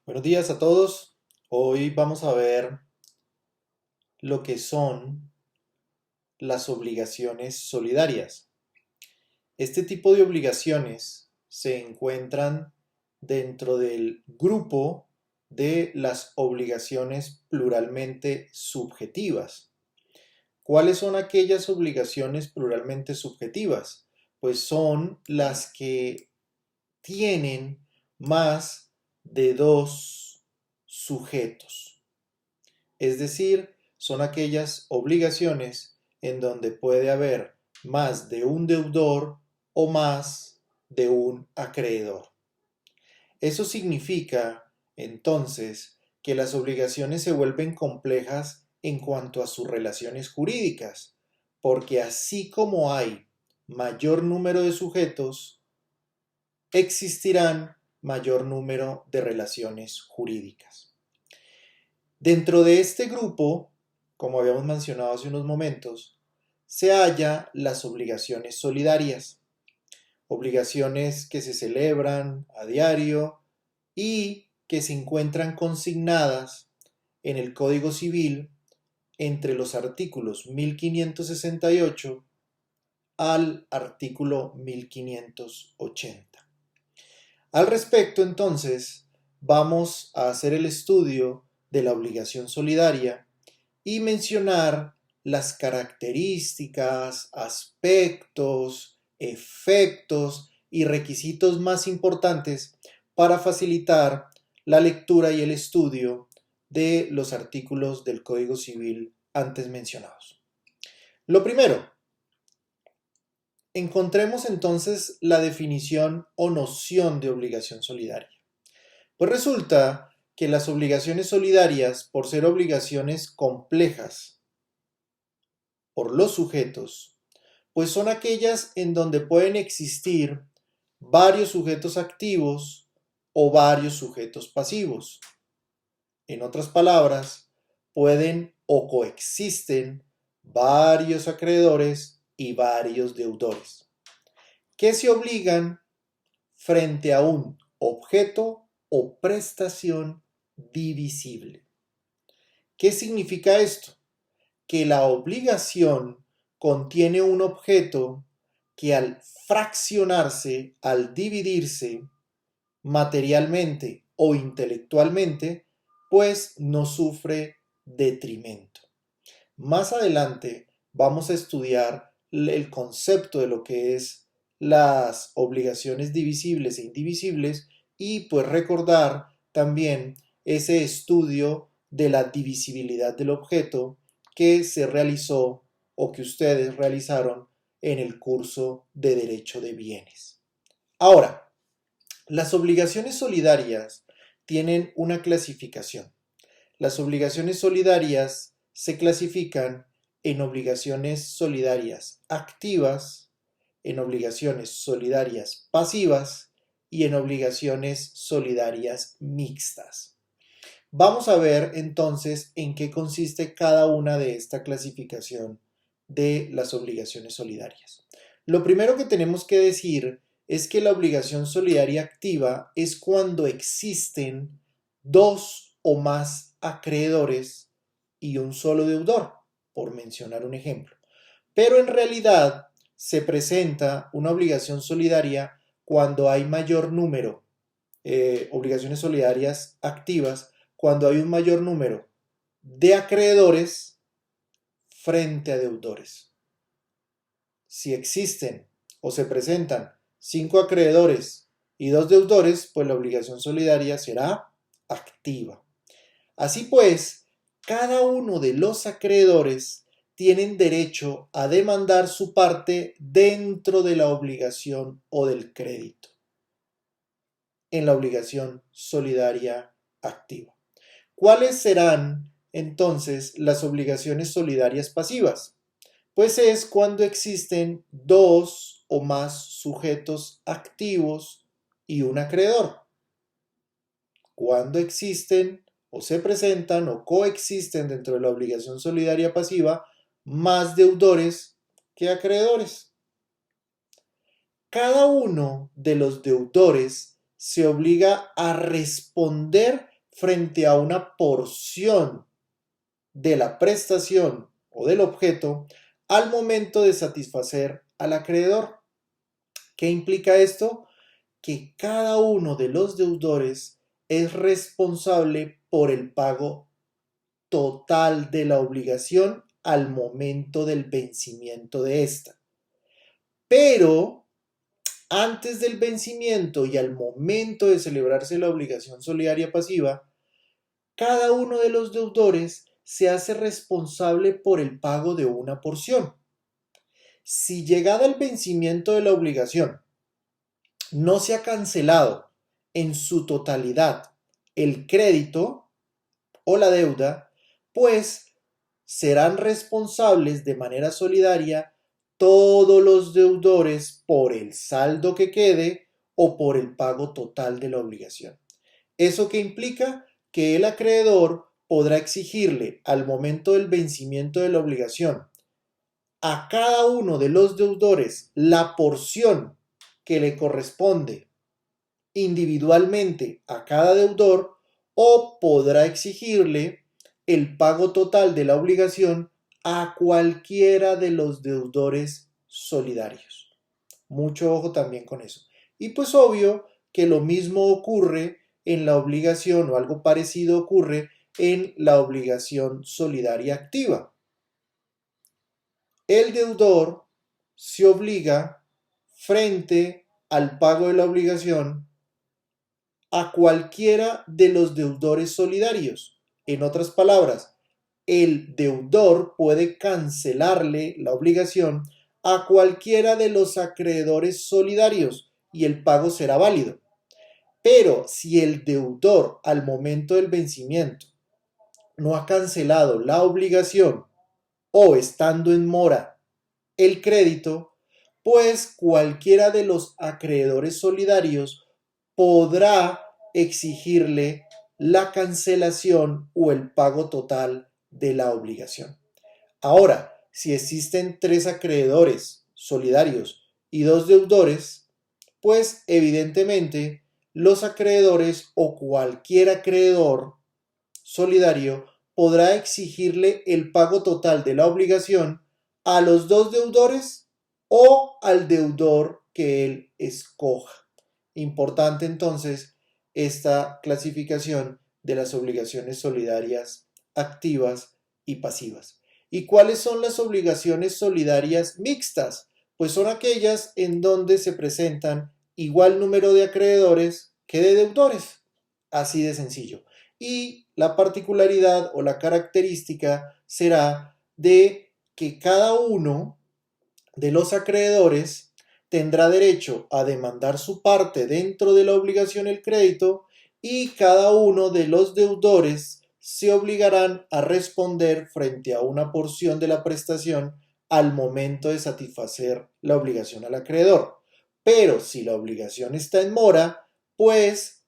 Buenos días a todos. Hoy vamos a ver lo que son las obligaciones solidarias. Este tipo de obligaciones se encuentran dentro del grupo de las obligaciones pluralmente subjetivas. ¿Cuáles son aquellas obligaciones pluralmente subjetivas? Pues son las que tienen más de dos sujetos. Es decir, son aquellas obligaciones en donde puede haber más de un deudor o más de un acreedor. Eso significa, entonces, que las obligaciones se vuelven complejas en cuanto a sus relaciones jurídicas, porque así como hay mayor número de sujetos, existirán mayor número de relaciones jurídicas. Dentro de este grupo, como habíamos mencionado hace unos momentos, se hallan las obligaciones solidarias, obligaciones que se celebran a diario y que se encuentran consignadas en el Código Civil entre los artículos 1568 al artículo 1580. Al respecto, entonces, vamos a hacer el estudio de la obligación solidaria y mencionar las características, aspectos, efectos y requisitos más importantes para facilitar la lectura y el estudio de los artículos del Código Civil antes mencionados. Lo primero, encontremos entonces la definición o noción de obligación solidaria. Pues resulta que las obligaciones solidarias, por ser obligaciones complejas por los sujetos, pues son aquellas en donde pueden existir varios sujetos activos o varios sujetos pasivos. En otras palabras, pueden o coexisten varios acreedores y varios deudores, que se obligan frente a un objeto o prestación divisible. ¿Qué significa esto? Que la obligación contiene un objeto que al fraccionarse, al dividirse materialmente o intelectualmente, pues no sufre detrimento. Más adelante vamos a estudiar el concepto de lo que es las obligaciones divisibles e indivisibles y pues recordar también ese estudio de la divisibilidad del objeto que se realizó o que ustedes realizaron en el curso de Derecho de Bienes. Ahora, las obligaciones solidarias tienen una clasificación. Las obligaciones solidarias se clasifican en obligaciones solidarias activas, en obligaciones solidarias pasivas y en obligaciones solidarias mixtas. Vamos a ver entonces en qué consiste cada una de esta clasificación de las obligaciones solidarias. Lo primero que tenemos que decir es que la obligación solidaria activa es cuando existen dos o más acreedores y un solo deudor, por mencionar un ejemplo. Pero en realidad se presenta una obligación solidaria cuando hay mayor número, obligaciones solidarias activas, cuando hay un mayor número de acreedores frente a deudores. Si existen o se presentan 5 acreedores y 2 deudores, pues la obligación solidaria será activa. Así pues, cada uno de los acreedores tienen derecho a demandar su parte dentro de la obligación o del crédito, en la obligación solidaria activa. ¿Cuáles serán entonces las obligaciones solidarias pasivas? Pues es cuando existen dos o más sujetos activos y un acreedor. Cuando existen o se presentan o coexisten dentro de la obligación solidaria pasiva más deudores que acreedores. Cada uno de los deudores se obliga a responder frente a una porción de la prestación o del objeto al momento de satisfacer al acreedor. ¿Qué implica esto? Que cada uno de los deudores es responsable por el pago total de la obligación al momento del vencimiento de esta. Pero antes del vencimiento y al momento de celebrarse la obligación solidaria pasiva, cada uno de los deudores se hace responsable por el pago de una porción. Si llegada el vencimiento de la obligación no se ha cancelado en su totalidad el crédito o la deuda, pues serán responsables de manera solidaria todos los deudores por el saldo que quede o por el pago total de la obligación. ¿Eso qué implica? Que el acreedor podrá exigirle al momento del vencimiento de la obligación a cada uno de los deudores la porción que le corresponde individualmente a cada deudor, o podrá exigirle el pago total de la obligación a cualquiera de los deudores solidarios. Mucho ojo también con eso. Y pues obvio que lo mismo ocurre en la obligación, o algo parecido ocurre en la obligación solidaria activa. El deudor se obliga frente al pago de la obligación a cualquiera de los deudores solidarios. En otras palabras, el deudor puede cancelarle la obligación a cualquiera de los acreedores solidarios y el pago será válido. Pero si el deudor al momento del vencimiento no ha cancelado la obligación o estando en mora el crédito, pues cualquiera de los acreedores solidarios podrá exigirle la cancelación o el pago total de la obligación. Ahora, si existen 3 acreedores solidarios y 2 deudores, pues evidentemente los acreedores o cualquier acreedor solidario podrá exigirle el pago total de la obligación a los 2 deudores o al deudor que él escoja. Importante entonces esta clasificación de las obligaciones solidarias activas y pasivas. ¿Y cuáles son las obligaciones solidarias mixtas? Pues son aquellas en donde se presentan igual número de acreedores que de deudores. Así de sencillo. Y la particularidad o la característica será de que cada uno de los acreedores tendrá derecho a demandar su parte dentro de la obligación el crédito, y cada uno de los deudores se obligarán a responder frente a una porción de la prestación al momento de satisfacer la obligación al acreedor. Pero si la obligación está en mora, pues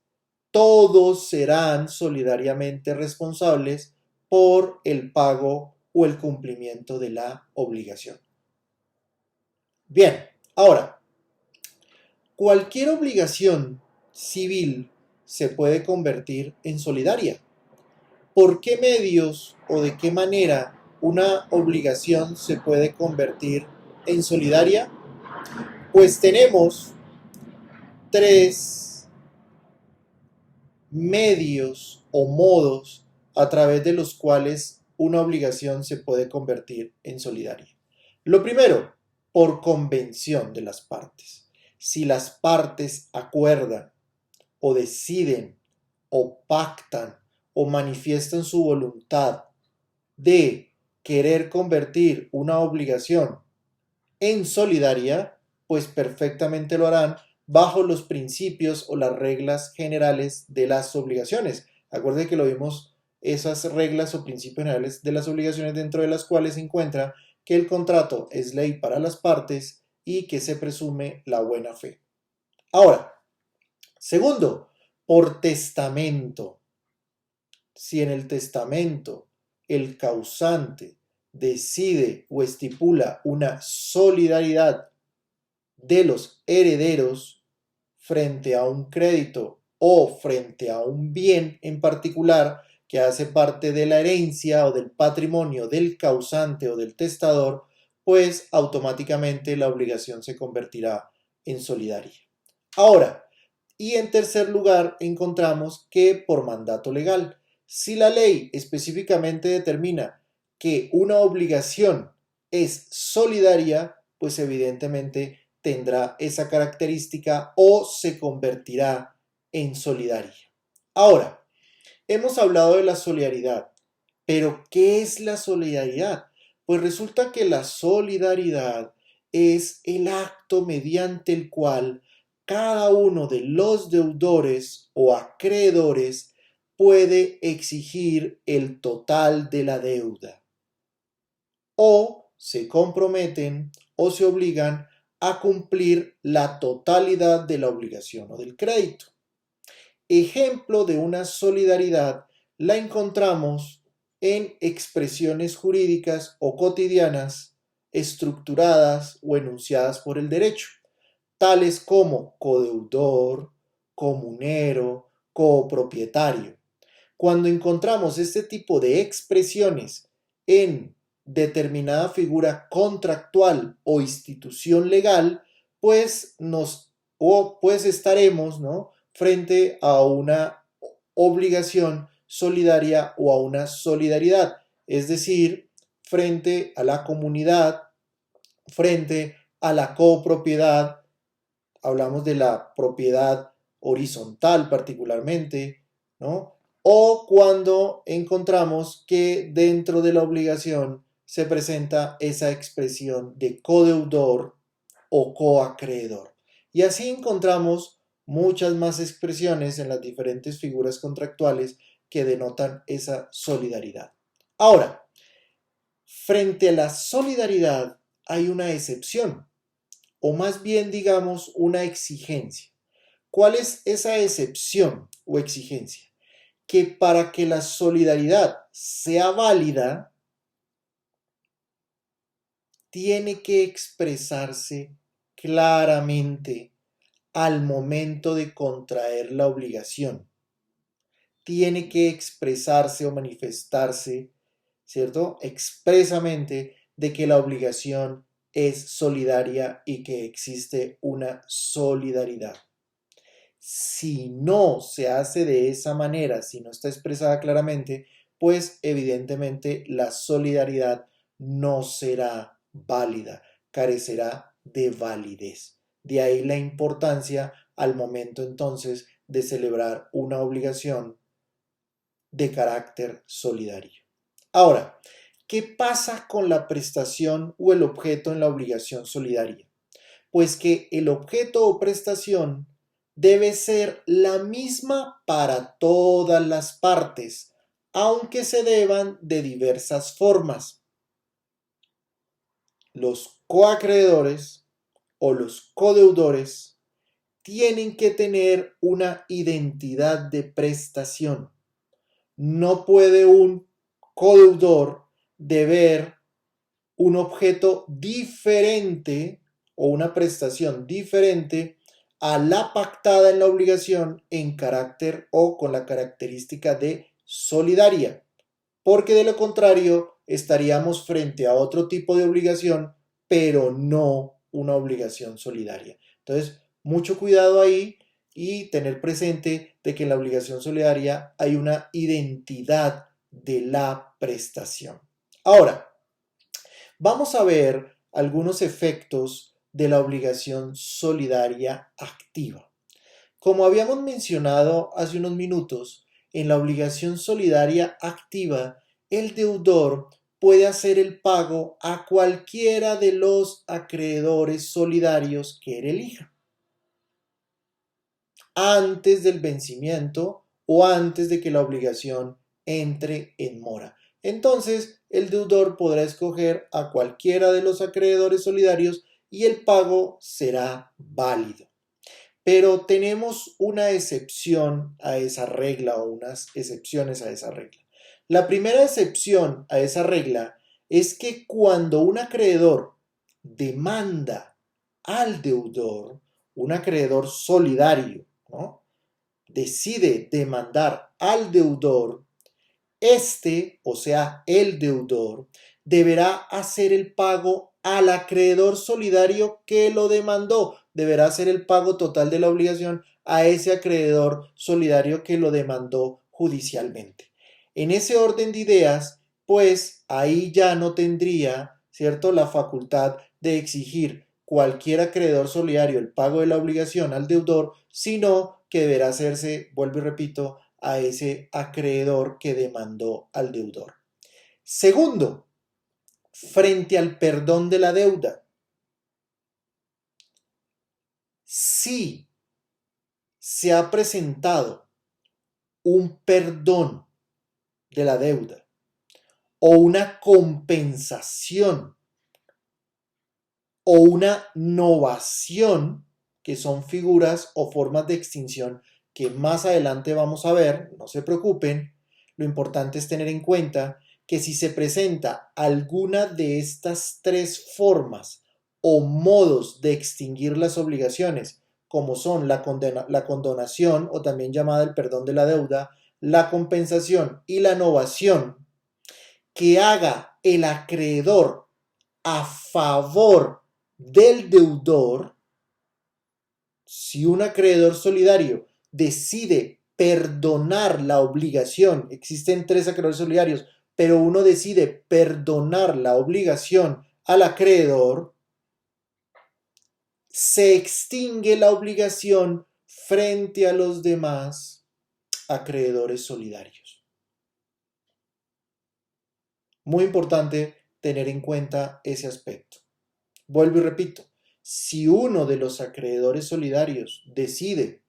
todos serán solidariamente responsables por el pago o el cumplimiento de la obligación. Bien, ahora, cualquier obligación civil se puede convertir en solidaria. ¿Por qué medios o de qué manera una obligación se puede convertir en solidaria? Pues tenemos 3 medios o modos a través de los cuales una obligación se puede convertir en solidaria. Lo primero, por convención de las partes. Si las partes acuerdan o deciden o pactan o manifiestan su voluntad de querer convertir una obligación en solidaria, pues perfectamente lo harán bajo los principios o las reglas generales de las obligaciones. Acuérdense que lo vimos, esas reglas o principios generales de las obligaciones, dentro de las cuales se encuentra que el contrato es ley para las partes y que se presume la buena fe. Ahora, segundo, por testamento. Si en el testamento el causante decide o estipula una solidaridad de los herederos frente a un crédito o frente a un bien en particular que hace parte de la herencia o del patrimonio del causante o del testador, pues automáticamente la obligación se convertirá en solidaria. Ahora, y en tercer lugar, encontramos que por mandato legal, si la ley específicamente determina que una obligación es solidaria, pues evidentemente tendrá esa característica o se convertirá en solidaria. Ahora, hemos hablado de la solidaridad, pero ¿qué es la solidaridad? Pues resulta que la solidaridad es el acto mediante el cual cada uno de los deudores o acreedores puede exigir el total de la deuda o se comprometen o se obligan a cumplir la totalidad de la obligación o del crédito. Ejemplo de una solidaridad la encontramos en expresiones jurídicas o cotidianas estructuradas o enunciadas por el derecho, tales como codeudor, comunero, copropietario. Cuando encontramos este tipo de expresiones en determinada figura contractual o institución legal, pues estaremos, ¿no?, frente a una obligación solidaria o a una solidaridad, es decir, frente a la comunidad, frente a la copropiedad. Hablamos de la propiedad horizontal particularmente, ¿no? O cuando encontramos que dentro de la obligación se presenta esa expresión de codeudor o coacreedor. Y así encontramos muchas más expresiones en las diferentes figuras contractuales que denotan esa solidaridad. Ahora, frente a la solidaridad hay una excepción, o más bien digamos una exigencia. ¿Cuál es esa excepción o exigencia? Que para que la solidaridad sea válida, tiene que expresarse claramente al momento de contraer la obligación. Tiene que expresarse o manifestarse, ¿cierto?, expresamente de que la obligación es solidaria y que existe una solidaridad. Si no se hace de esa manera, si no está expresada claramente, pues evidentemente la solidaridad no será válida, carecerá de validez. De ahí la importancia al momento entonces de celebrar una obligación de carácter solidario. Ahora, ¿qué pasa con la prestación o el objeto en la obligación solidaria? Pues que el objeto o prestación debe ser la misma para todas las partes, aunque se deban de diversas formas. Los coacreedores o los codeudores tienen que tener una identidad de prestación. No puede un codeudor deber un objeto diferente o una prestación diferente a la pactada en la obligación en carácter o con la característica de solidaria, porque de lo contrario estaríamos frente a otro tipo de obligación, pero no una obligación solidaria. Entonces, mucho cuidado ahí y tener presente de que en la obligación solidaria hay una identidad de la prestación. Ahora, vamos a ver algunos efectos de la obligación solidaria activa. Como habíamos mencionado hace unos minutos, en la obligación solidaria activa, el deudor puede hacer el pago a cualquiera de los acreedores solidarios que él elija, antes del vencimiento o antes de que la obligación entre en mora. Entonces, el deudor podrá escoger a cualquiera de los acreedores solidarios y el pago será válido. Pero tenemos una excepción a esa regla o unas excepciones a esa regla. La primera excepción a esa regla es que cuando un acreedor demanda al deudor, un acreedor solidario, ¿no?, decide demandar al deudor, o sea, el deudor, deberá hacer el pago al acreedor solidario que lo demandó. Deberá hacer el pago total de la obligación a ese acreedor solidario que lo demandó judicialmente. En ese orden de ideas, pues ahí ya no tendría, ¿cierto?, la facultad de exigir cualquier acreedor solidario el pago de la obligación al deudor, sino que deberá hacerse, vuelvo y repito, a ese acreedor que demandó al deudor. Segundo, frente al perdón de la deuda. Si se ha presentado un perdón de la deuda o una compensación o una novación, que son figuras o formas de extinción que más adelante vamos a ver, no se preocupen, lo importante es tener en cuenta que si se presenta alguna de estas tres formas o modos de extinguir las obligaciones, como son la condonación o también llamada el perdón de la deuda, la compensación y la novación, que haga el acreedor a favor del deudor, si un acreedor solidario decide perdonar la obligación, existen tres acreedores solidarios, pero uno decide perdonar la obligación al acreedor, se extingue la obligación frente a los demás acreedores solidarios. Muy importante tener en cuenta ese aspecto. Vuelvo y repito, si uno de los acreedores solidarios decide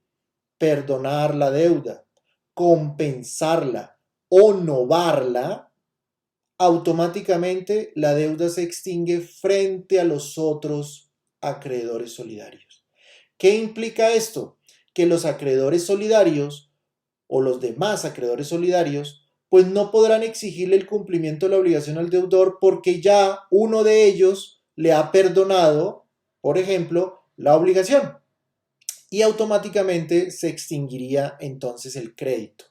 perdonar la deuda, compensarla o novarla, automáticamente la deuda se extingue frente a los otros acreedores solidarios. ¿Qué implica esto? Que los acreedores solidarios o los demás acreedores solidarios pues no podrán exigirle el cumplimiento de la obligación al deudor porque ya uno de ellos le ha perdonado, por ejemplo, la obligación y automáticamente se extinguiría entonces el crédito.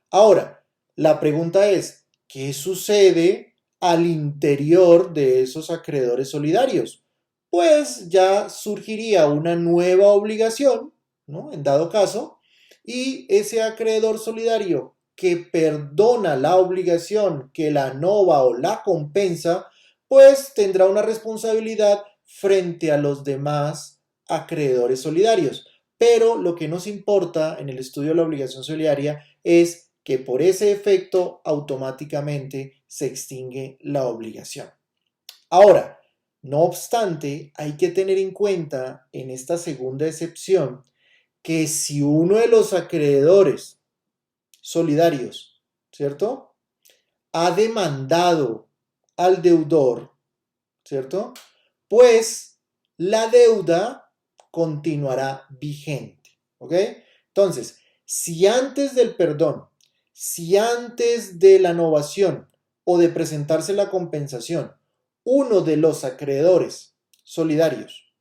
Ahora, la pregunta es, ¿qué sucede al interior de esos acreedores solidarios? Pues ya surgiría una nueva obligación, ¿no?, en dado caso, y ese acreedor solidario que perdona la obligación, que la nova o la compensa, pues tendrá una responsabilidad frente a los demás acreedores solidarios. Pero lo que nos importa en el estudio de la obligación solidaria es que por ese efecto automáticamente se extingue la obligación. Ahora, no obstante, hay que tener en cuenta en esta segunda excepción que si uno de los acreedores solidarios, ¿cierto?, ha demandado al deudor, ¿cierto?, pues la deuda continuará vigente, ¿ok? Entonces, si antes del perdón, si antes de la novación o de presentarse la compensación, uno de los acreedores solidarios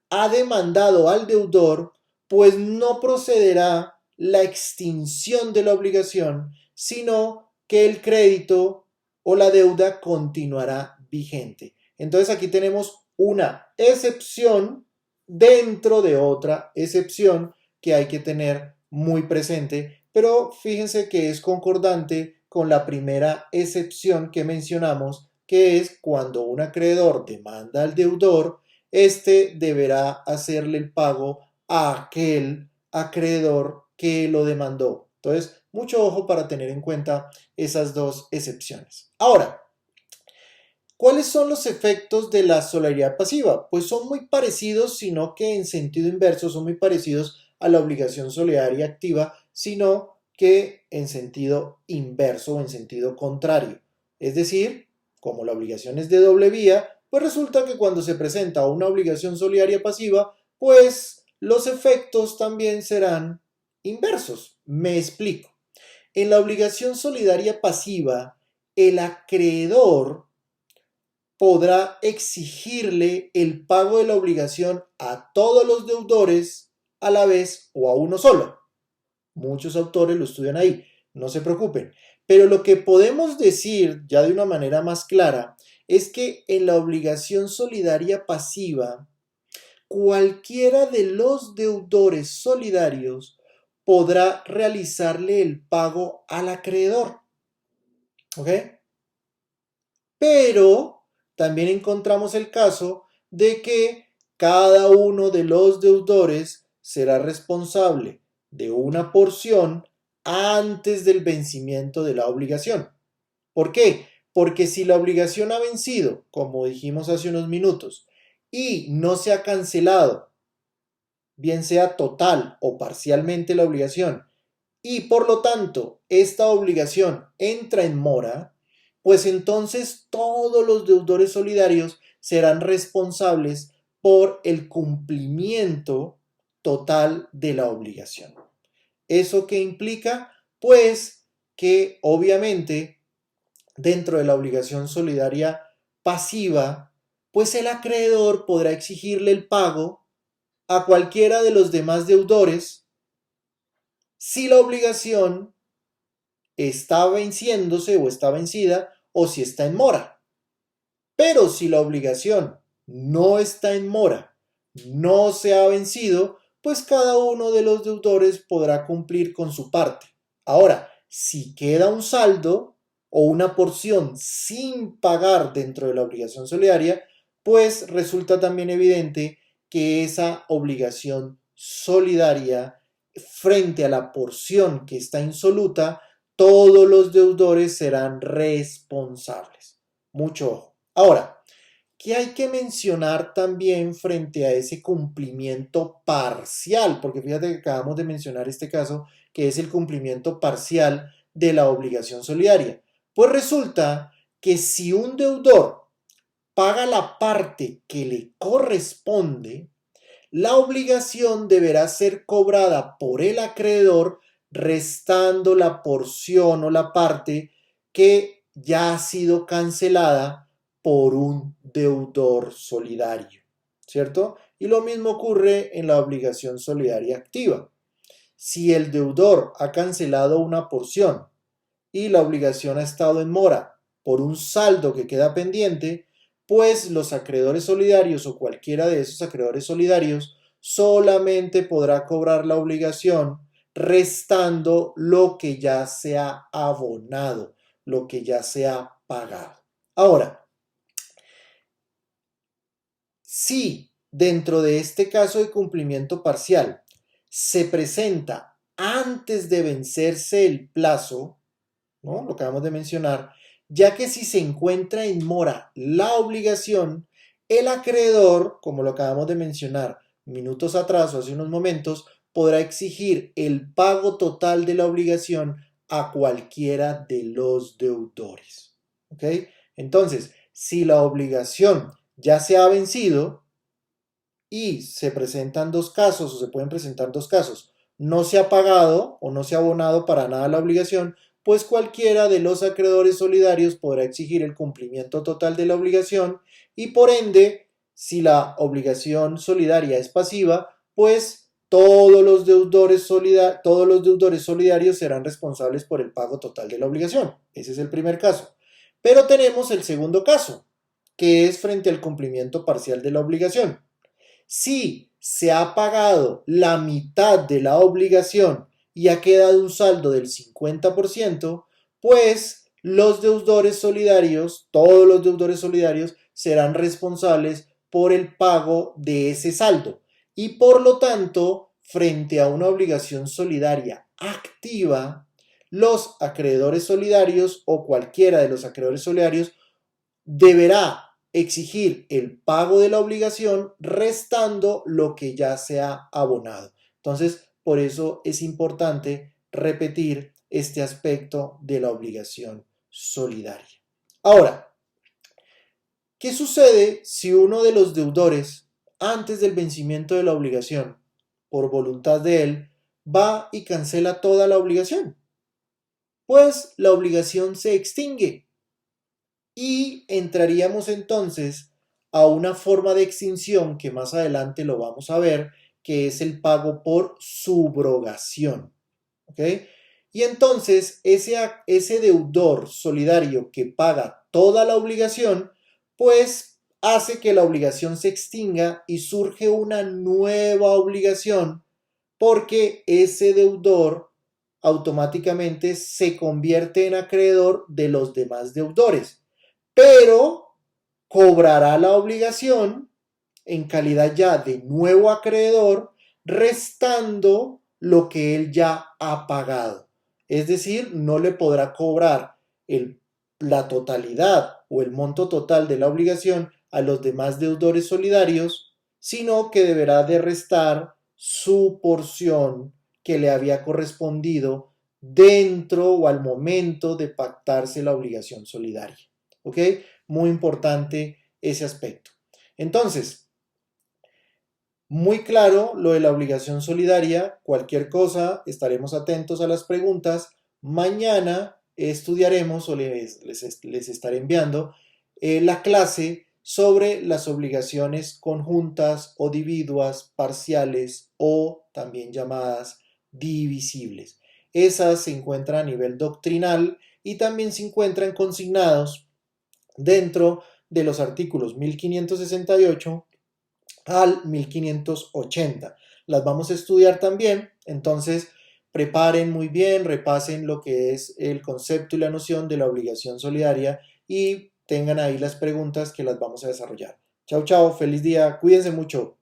ha demandado al deudor, pues no procederá la extinción de la obligación, sino que el crédito o la deuda continuará vigente. Entonces aquí tenemos una excepción dentro de otra excepción que hay que tener muy presente, pero fíjense que es concordante con la primera excepción que mencionamos, que es cuando un acreedor demanda al deudor, este deberá hacerle el pago a aquel acreedor que lo demandó. Entonces, mucho ojo para tener en cuenta esas dos excepciones. Ahora, ¿cuáles son los efectos de la solidaridad pasiva? Pues son muy parecidos, sino que en sentido inverso, son muy parecidos a la obligación solidaria activa, sino que en sentido inverso o en sentido contrario. Es decir, como la obligación es de doble vía, pues resulta que cuando se presenta una obligación solidaria pasiva, pues los efectos también serán inversos. Me explico. En la obligación solidaria pasiva, el acreedor podrá exigirle el pago de la obligación a todos los deudores a la vez o a uno solo. Muchos autores lo estudian ahí, no se preocupen. Pero lo que podemos decir ya de una manera más clara es que en la obligación solidaria pasiva, cualquiera de los deudores solidarios podrá realizarle el pago al acreedor. ¿Ok? Pero también encontramos el caso de que cada uno de los deudores será responsable de una porción antes del vencimiento de la obligación. ¿Por qué? Porque si la obligación ha vencido, como dijimos hace unos minutos, y no se ha cancelado, bien sea total o parcialmente la obligación, y por lo tanto esta obligación entra en mora, pues entonces todos los deudores solidarios serán responsables por el cumplimiento total de la obligación. ¿Eso qué implica? Pues que obviamente dentro de la obligación solidaria pasiva, pues el acreedor podrá exigirle el pago a cualquiera de los demás deudores si la obligación está venciéndose o está vencida o si está en mora. Pero si la obligación no está en mora, no se ha vencido, pues cada uno de los deudores podrá cumplir con su parte. Ahora, si queda un saldo o una porción sin pagar dentro de la obligación solidaria, pues resulta también evidente que esa obligación solidaria frente a la porción que está insoluta, todos los deudores serán responsables. Mucho ojo. Ahora, ¿qué hay que mencionar también frente a ese cumplimiento parcial? Porque fíjate que acabamos de mencionar este caso, que es el cumplimiento parcial de la obligación solidaria. Pues resulta que si un deudor paga la parte que le corresponde, la obligación deberá ser cobrada por el acreedor restando la porción o la parte que ya ha sido cancelada por un deudor solidario, ¿cierto? Y lo mismo ocurre en la obligación solidaria activa. Si el deudor ha cancelado una porción y la obligación ha estado en mora por un saldo que queda pendiente, pues los acreedores solidarios o cualquiera de esos acreedores solidarios solamente podrá cobrar la obligación restando lo que ya se ha abonado, lo que ya se ha pagado. Ahora, si dentro de este caso de cumplimiento parcial se presenta antes de vencerse el plazo, ¿no? Lo que acabamos de mencionar, ya que si se encuentra en mora la obligación, el acreedor, como lo acabamos de mencionar minutos atrás o hace unos momentos, podrá exigir el pago total de la obligación a cualquiera de los deudores. ¿Ok? Entonces, si la obligación ya se ha vencido y se presentan dos casos o se pueden presentar dos casos, no se ha pagado o no se ha abonado para nada la obligación, pues cualquiera de los acreedores solidarios podrá exigir el cumplimiento total de la obligación y por ende, si la obligación solidaria es pasiva, pues todos los deudores solidarios serán responsables por el pago total de la obligación. Ese es el primer caso. Pero tenemos el segundo caso, que es frente al cumplimiento parcial de la obligación. Si se ha pagado la mitad de la obligación y ha quedado un saldo del 50%, pues los deudores solidarios, todos los deudores solidarios, serán responsables por el pago de ese saldo. Y por lo tanto, frente a una obligación solidaria activa, los acreedores solidarios o cualquiera de los acreedores solidarios deberá exigir el pago de la obligación restando lo que ya se ha abonado. Entonces, por eso es importante repetir este aspecto de la obligación solidaria. Ahora, ¿qué sucede si uno de los deudores, antes del vencimiento de la obligación, por voluntad de él, va y cancela toda la obligación? Pues la obligación se extingue y entraríamos entonces a una forma de extinción que más adelante lo vamos a ver, que es el pago por subrogación. ¿ok? Y entonces ese deudor solidario que paga toda la obligación, pues hace que la obligación se extinga y surge una nueva obligación porque ese deudor automáticamente se convierte en acreedor de los demás deudores, pero cobrará la obligación en calidad ya de nuevo acreedor, restando lo que él ya ha pagado. Es decir, no le podrá cobrar la totalidad o el monto total de la obligación a los demás deudores solidarios, sino que deberá de restar su porción que le había correspondido dentro o al momento de pactarse la obligación solidaria. ¿Ok? Muy importante ese aspecto. Entonces, muy claro lo de la obligación solidaria. Cualquier cosa, estaremos atentos a las preguntas. Mañana estudiaremos o les estaré enviando la clase sobre las obligaciones conjuntas o dividuas, parciales o también llamadas divisibles. Esas se encuentran a nivel doctrinal y también se encuentran consignados dentro de los artículos 1568 al 1580. Las vamos a estudiar también, entonces preparen muy bien, repasen lo que es el concepto y la noción de la obligación solidaria y tengan ahí las preguntas que las vamos a desarrollar. Chao, chao, feliz día, cuídense mucho.